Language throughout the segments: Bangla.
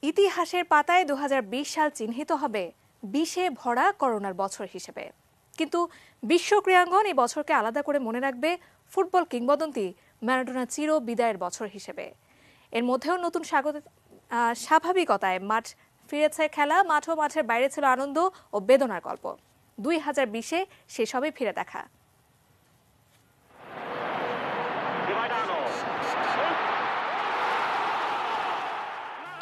ইতিহাসের পাতায় ২০২০ সাল চিহ্নিত হবে বিষে ভরা করোনার বছর হিসেবে। কিন্তু বিশ্ব ক্রীড়াঙ্গন এই বছরকে আলাদা করে মনে রাখবে ফুটবল কিংবদন্তি ম্যারাডোনা চির বিদায়ের বছর হিসেবে। এর মধ্যেও নতুন স্বাভাবিকতায় মাঠ ফিরেছে খেলা, মাঠ ও মাঠের বাইরে ছিল আনন্দ ও বেদনার গল্প। ২০২০-এ সেসবই ফিরে দেখা।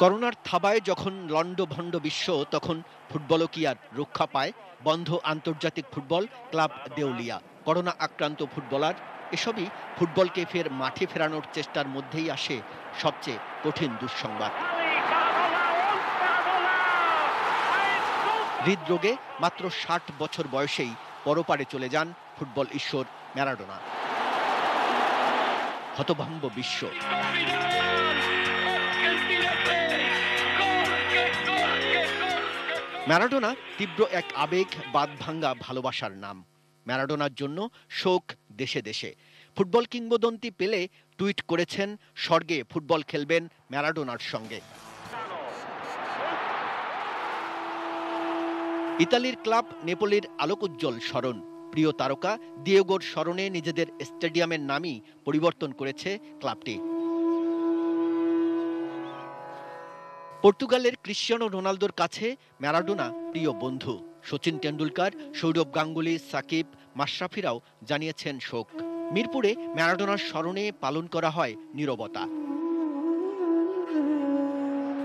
করোনার থাবায় যখন লন্ডভন্ড বিশ্ব, তখন ফুটবলও কি আর রক্ষা পায়? বন্ধ আন্তর্জাতিক ফুটবল, ক্লাব দেউলিয়া, করোনা আক্রান্ত ফুটবলার, এসবই ফুটবলকে ফের মাঠে ফেরানোর চেষ্টার মধ্যেই আসে সবচেয়ে কঠিন দুঃসংবাদ। হৃদরোগে মাত্র ৬০ বছর বয়সেই পরপারে চলে যান ফুটবল ঈশ্বর ম্যারাডোনা। হতভম্ব বিশ্ব। ম্যারাডোনা তীব্র এক আবেগ, বাঁধভাঙ্গা ভালোবাসার নাম। ম্যারাডোনার জন্য শোক দেশে দেশে। ফুটবল কিংবদন্তি পেলে টুইট করেছেন, স্বর্গে ফুটবল খেলবেন ম্যারাডোনার সঙ্গে। ইতালির ক্লাব নেপোলির আলোকোজ্জ্বল স্মরণ। প্রিয় তারকা দিয়েগোর স্মরণে নিজেদের স্টেডিয়ামের নামই পরিবর্তন করেছে ক্লাবটি। পর্তুগালের ক্রিশ্চিয়ানো রোনালদোর কাছে ম্যারাডোনা প্রিয় বন্ধু। সচিন টেন্ডুলকার, সৌরভ গাঙ্গুলি, সাকিব, মাশরাফিরাও জানিয়েছেন শোক। মিরপুরে ম্যারাডোনার স্মরণে পালন করা হয় নীরবতা।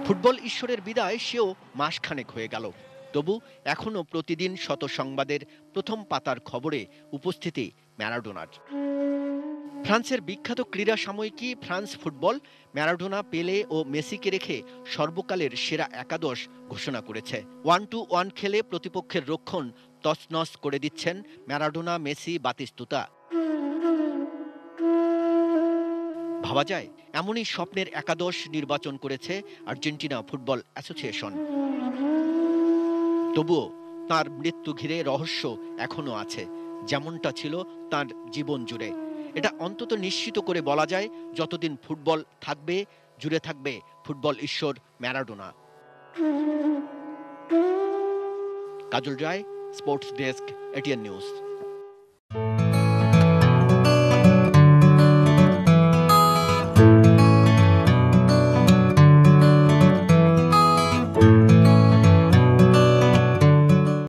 ফুটবল ঈশ্বরের বিদায় সেও মাসখানেক হয়ে গেল, তবু এখনো প্রতিদিন শত সংবাদের প্রথম পাতার খবরে উপস্থিতি ম্যারাডোনার। ফ্রান্সের বিখ্যাত ক্রীড়া সাময়িকী ফ্রান্স ফুটবল ম্যারাডোনা, পেলে ও মেসিকে রেখে সর্বকালের সেরা একাদশ ঘোষণা করেছে। 1-1 খেলে প্রতিপক্ষের রক্ষণ তছনছ করে দিচ্ছেন ম্যারাডোনা, মেসি, বাতিস্তুতা। ভাবা যায় এমনই স্বপ্নের একাদশ নির্বাচন করেছে আর্জেন্টিনা ফুটবল অ্যাসোসিয়েশন। তবুও তার মৃত্যু ঘিরে রহস্য এখনো আছে, যেমনটা ছিল তার জীবন জুড়ে। এটা অন্তত নিশ্চিত করে বলা যায়, যতদিন ফুটবল থাকবে, জুড়ে থাকবে ফুটবল ঈশ্বর ম্যারাডোনা। কাজল রায়, স্পোর্টস ডেস্ক, এটিএন নিউজ।